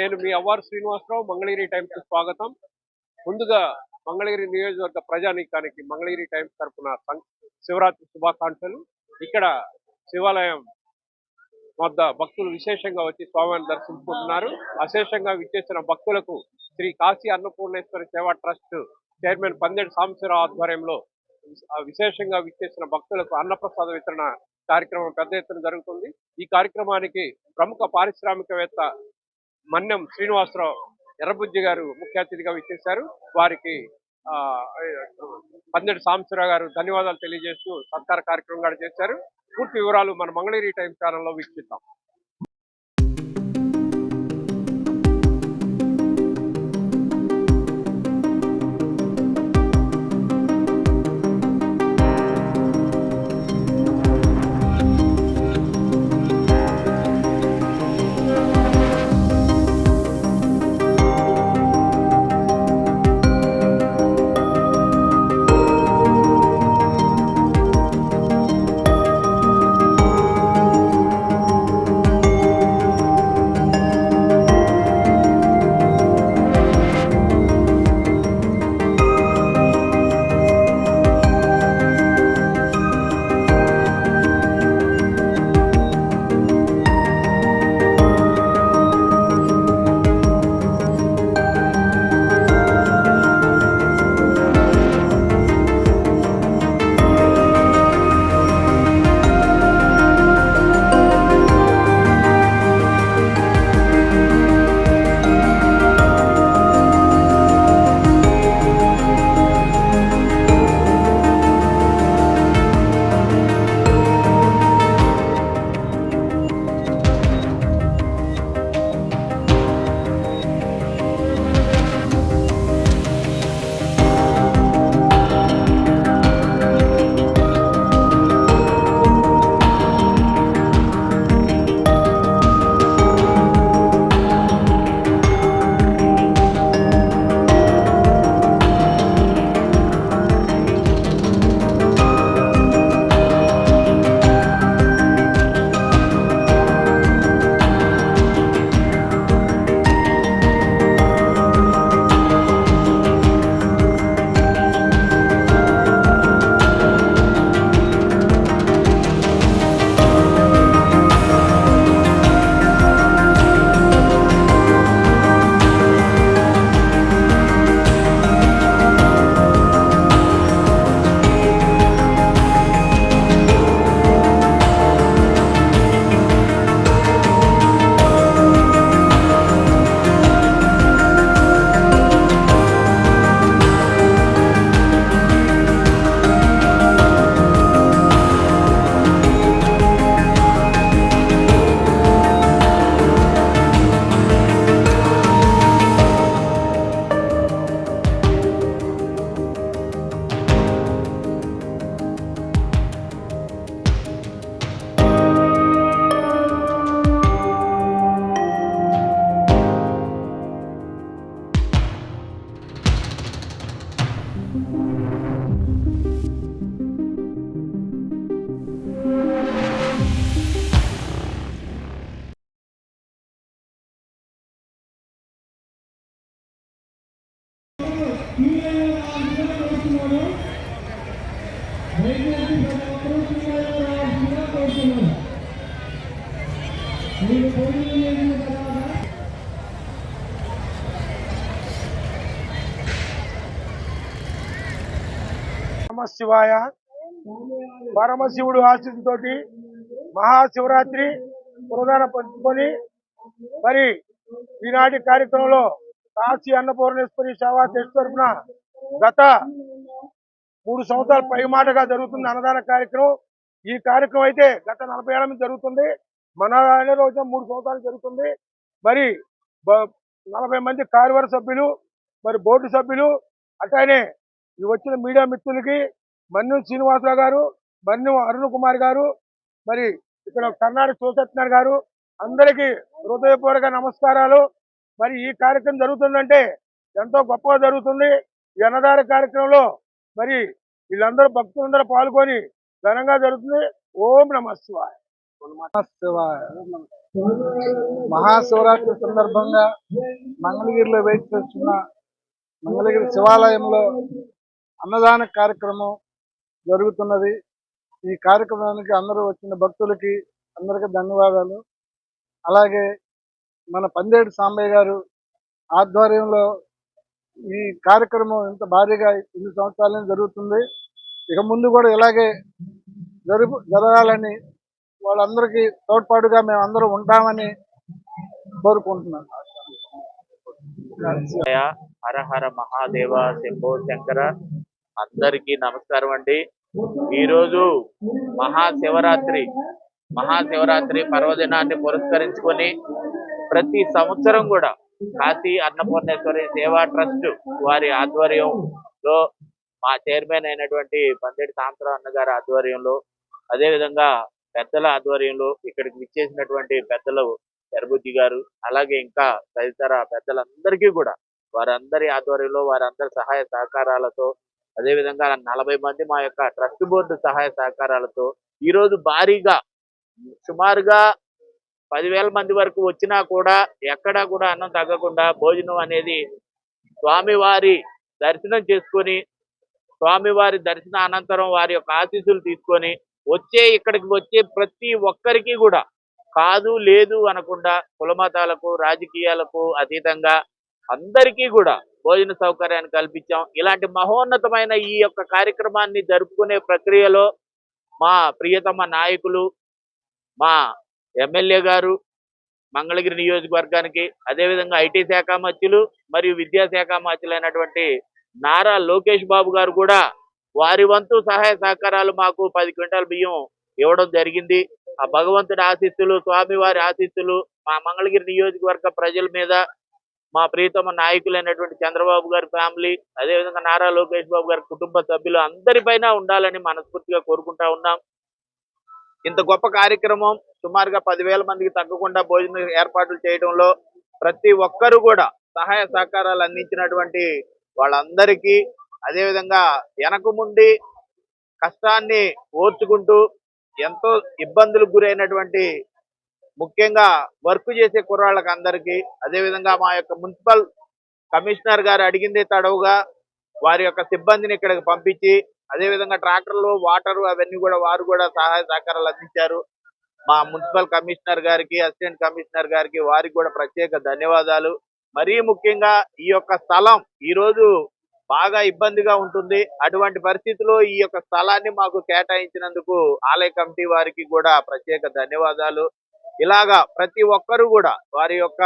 నేను మీ అవ్వారు శ్రీనివాసరావు, మంగళగిరి టైమ్స్ స్వాగతం. ముందుగా మంగళగిరి నియోజకవర్గ ప్రజానీకానికి మంగళగిరి టైమ్స్ తరఫున శివరాత్రి శుభాకాంక్షలు. ఇక్కడ శివాలయం వద్ద భక్తులు విశేషంగా వచ్చి స్వామివారిని దర్శించుకుంటున్నారు. అశేషంగా విచ్చేసిన భక్తులకు శ్రీ కాశీ అన్నపూర్ణేశ్వరి సేవా ట్రస్ట్ చైర్మన్ పందేటి సాంబశివరావు ఆధ్వర్యంలో విశేషంగా విచ్చేసిన భక్తులకు అన్నప్రసాద వితరణ కార్యక్రమం పెద్ద ఎత్తున జరుగుతుంది. ఈ కార్యక్రమానికి ప్రముఖ పారిశ్రామికవేత్త మన్నెం శ్రీనివాసరావు ఎర్రబుజ్జి గారు ముఖ్య అతిథిగా విచ్చేశారు. వారికి పందేటి సాంబశివరావు గారు ధన్యవాదాలు తెలియజేస్తూ సత్కార కార్యక్రమం కూడా చేశారు. పూర్తి వివరాలు మన మంగళగిరి టైమ్స్ ఛానల్లో వీక్షిద్దాం. నమశివాయ. పరమశివుడు ఆశీస్సుతో మహాశివరాత్రి పురదాన పంచుకొని మరి ఈనాటి కార్యక్రమంలో కాశీ అన్నపూర్ణేశ్వరి సేవా ట్రస్ట్ తరఫున గత 3 సంవత్సరాల పైమాటగా జరుగుతుంది అన్నదాన కార్యక్రమం. ఈ కార్యక్రమం అయితే గత 40 ఏళ్ల నుంచి జరుగుతుంది. మన రోజు 3 సంవత్సరాలు జరుగుతుంది. మరి 40 మంది కార్యవర్గ సభ్యులు, మరి బోర్డు సభ్యులు, అట్లానే ఈ వచ్చిన మీడియా మిత్రులకి మన్ను శ్రీనివాసరావు గారు, మన్ను అరుణ్ కుమార్ గారు, మరి ఇక్కడ కర్ణాటక శివసత్యనారాయణ గారు, అందరికీ హృదయపూర్వక నమస్కారాలు. మరి ఈ కార్యక్రమం జరుగుతుందంటే ఎంతో గొప్పగా జరుగుతుంది. ఈ అన్నదాన కార్యక్రమంలో మరి వీళ్ళందరూ భక్తులందరూ పాల్గొని ఘనంగా జరుగుతుంది. ఓం నమః శివాయ. మహాశివరాత్రి సందర్భంగా మంగళగిరిలో వేచి చేస్తున్న మంగళగిరి శివాలయంలో అన్నదాన కార్యక్రమం జరుగుతున్నది. ఈ కార్యక్రమానికి అందరూ వచ్చిన భక్తులకి అందరికీ ధన్యవాదాలు. అలాగే మన పందేటి సాంబయ్య గారు ఆధ్వర్యంలో ఈ కార్యక్రమం ఇంత భారీగా 2 సంవత్సరాల నుంచి జరుగుతుంది. ఇక ముందు కూడా ఇలాగే జరగాలని వాళ్ళందరికీ తోడ్పాటుగా మేము అందరూ ఉంటామని కోరుకుంటున్నాను. హర హర మహాదేవ శంభో శంకర. అందరికీ నమస్కారం అండి. ఈరోజు మహాశివరాత్రి పర్వదినాన్ని పురస్కరించుకొని ప్రతి సంవత్సరం కూడా కాశీ అన్నపూర్ణేశ్వరి సేవా ట్రస్ట్ వారి ఆధ్వర్యంలో మా చైర్మన్ అయినటువంటి పందేటి సాంబశివరావు అన్న గారి ఆధ్వర్యంలో, అదేవిధంగా పెద్దల ఆధ్వర్యంలో, ఇక్కడికి విచ్చేసినటువంటి పెద్దలు ఎర్బుజ్జి గారు, అలాగే ఇంకా తదితర పెద్దలందరికీ కూడా వారందరి ఆధ్వర్యంలో, వారందరి సహాయ సహకారాలతో, అదేవిధంగా 40 మంది మా యొక్క ట్రస్ట్ బోర్డు సహాయ సహకారాలతో ఈరోజు భారీగా సుమారుగా 10,000 మంది వరకు వచ్చినా కూడా ఎక్కడా కూడా అన్నం తగ్గకుండా భోజనం అనేది స్వామివారి దర్శనం చేసుకొని, స్వామివారి దర్శన అనంతరం వారి యొక్క ఆశీస్సులు తీసుకొని ఇక్కడికి వచ్చే ప్రతి ఒక్కరికి కూడా కాదు లేదు అనకుండా కులమతాలకు రాజకీయాలకు అతీతంగా అందరికీ కూడా భోజన సౌకర్యాన్ని కల్పించాం. ఇలాంటి మహోన్నతమైన ఈ యొక్క కార్యక్రమాన్ని జరుపుకునే ప్రక్రియలో మా ప్రియతమ నాయకులు, మా ఎమ్మెల్యే గారు, మంగళగిరి నియోజకవర్గానికి, అదేవిధంగా ఐటీ శాఖ మంత్రులు మరియు విద్యాశాఖ మంత్రులైనటువంటి నారా లోకేష్ బాబు గారు కూడా వారి వంతు సహాయ సహకారాలు మాకు 10 క్వింటాల బియ్యం ఇవ్వడం జరిగింది. ఆ భగవంతుడి ఆశీస్సులు, స్వామివారి ఆశీస్సులు మా మంగళగిరి నియోజకవర్గ ప్రజల మీద, మా ప్రియతమ నాయకులైనటువంటి చంద్రబాబు గారి ఫ్యామిలీ, అదేవిధంగా నారా లోకేష్ బాబు గారి కుటుంబ సభ్యులు అందరిపైన ఉండాలని మనస్ఫూర్తిగా కోరుకుంటా ఉన్నాం. ఇంత గొప్ప కార్యక్రమం సుమారుగా 10,000 మందికి తగ్గకుండా భోజన ఏర్పాట్లు చేయడంలో ప్రతి ఒక్కరూ కూడా సహాయ సహకారాలు అందించినటువంటి వాళ్ళందరికీ, అదేవిధంగా వెనక ముండి కష్టాన్ని ఓర్చుకుంటూ ఎంతో ఇబ్బందులకు గురైనటువంటి ముఖ్యంగా వర్క్ చేసే కుర్రాళ్ళకి అందరికీ, అదేవిధంగా మా యొక్క మున్సిపల్ కమిషనర్ గారు అడిగిందే తడవుగా వారి యొక్క సిబ్బందిని ఇక్కడికి పంపించి, అదేవిధంగా ట్రాక్టర్లు, వాటరు అవన్నీ కూడా వారు కూడా సహాయ సహకారాలు అందించారు. మా మున్సిపల్ కమిషనర్ గారికి, అసిస్టెంట్ కమిషనర్ గారికి, వారికి కూడా ప్రత్యేక ధన్యవాదాలు. మరీ ముఖ్యంగా ఈ యొక్క స్థలం ఈరోజు బాగా ఇబ్బందిగా ఉంటుంది. అటువంటి పరిస్థితిలో ఈ యొక్క స్థలాన్ని మాకు కేటాయించినందుకు ఆలయ కమిటీ వారికి కూడా ప్రత్యేక ధన్యవాదాలు. ఇలాగా ప్రతి ఒక్కరూ కూడా వారి యొక్క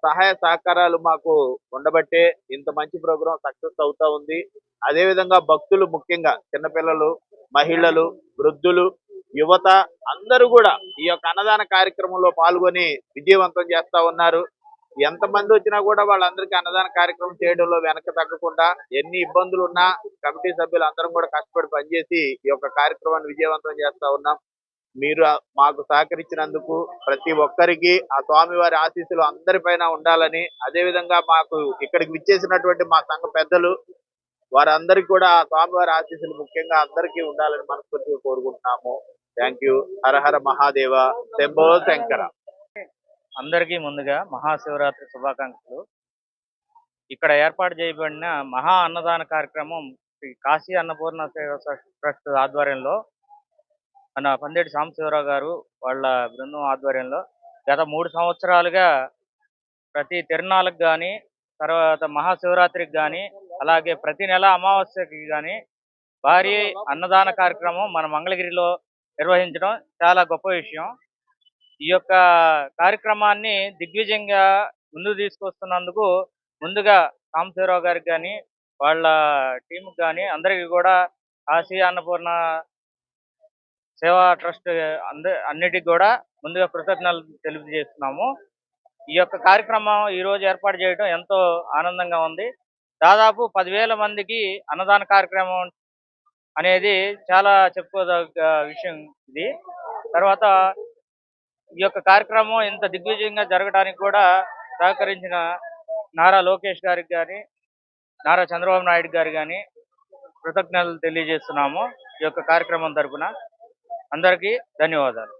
సహాయ సహకారాలు మాకు ఉండబట్టే ఇంత మంచి ప్రోగ్రాం సక్సెస్ అవుతా ఉంది. అదేవిధంగా భక్తులు, ముఖ్యంగా చిన్నపిల్లలు, మహిళలు, వృద్ధులు, యువత అందరూ కూడా ఈ యొక్క అన్నదాన కార్యక్రమంలో పాల్గొని విజయవంతం చేస్తా ఉన్నారు. ఎంతమంది వచ్చినా కూడా వాళ్ళందరికీ అన్నదాన కార్యక్రమం చేయడంలో వెనక తగ్గకుండా ఎన్ని ఇబ్బందులు ఉన్నా కమిటీ సభ్యులు అందరం కూడా కష్టపడి పనిచేసి ఈ యొక్క కార్యక్రమాన్ని విజయవంతం చేస్తా ఉన్నాం. మీరు మాకు సహకరించినందుకు ప్రతి ఒక్కరికి ఆ స్వామివారి ఆశీస్సులు అందరిపైన ఉండాలని, అదేవిధంగా మాకు ఇక్కడికి విచ్చేసినటువంటి మా సంఘ పెద్దలు వారందరికీ కూడా ఆ స్వామివారి ఆశీస్సులు ముఖ్యంగా అందరికీ ఉండాలని మనస్ఫూర్తిగా కోరుకుంటున్నాము. Thank you. హర హర మహాదేవ శంభో శంకర. అందరికీ ముందుగా మహాశివరాత్రి శుభాకాంక్షలు. ఇక్కడ ఏర్పాటు చేయబడిన మహా అన్నదాన కార్యక్రమం శ్రీ కాశీ అన్నపూర్ణ సేవ ట్రస్ట్ ఆధ్వర్యంలో మన పందేటి సాంబశివరావు గారు వాళ్ళ బృందం ఆధ్వర్యంలో గత 3 సంవత్సరాలుగా ప్రతి తిరునాళ్ళకి కానీ, తర్వాత మహాశివరాత్రికి కానీ, అలాగే ప్రతి నెల అమావాస్యకి కానీ భారీ అన్నదాన కార్యక్రమం మన మంగళగిరిలో నిర్వహించడం చాలా గొప్ప విషయం. ఈ యొక్క కార్యక్రమాన్ని దిగ్విజయంగా ముందుకు తీసుకొస్తున్నందుకు ముందుగా సాంబశివరావు గారికి కానీ, వాళ్ళ టీంకి కానీ అందరికీ కూడా కాశీ అన్నపూర్ణ సేవా ట్రస్ట్ అన్నిటికి కూడా ముందుగా కృతజ్ఞతలు తెలియజేస్తున్నాము. ఈ యొక్క కార్యక్రమం ఈ రోజు ఏర్పాటు చేయడం ఎంతో ఆనందంగా ఉంది. దాదాపు 10,000 మందికి అన్నదాన కార్యక్రమం అనేది చాలా చెప్పుకోదగ్గ విషయం ఇది. తర్వాత ఈ యొక్క కార్యక్రమం ఇంత దిగ్విజయంగా జరగడానికి కూడా సహకరించిన నారా లోకేష్ గారికి కానీ, నారా చంద్రబాబు నాయుడు గారు కానీ కృతజ్ఞతలు తెలియజేస్తున్నాము. ఈ యొక్క కార్యక్రమం తరపున అందరికీ ధన్యవాదాలు.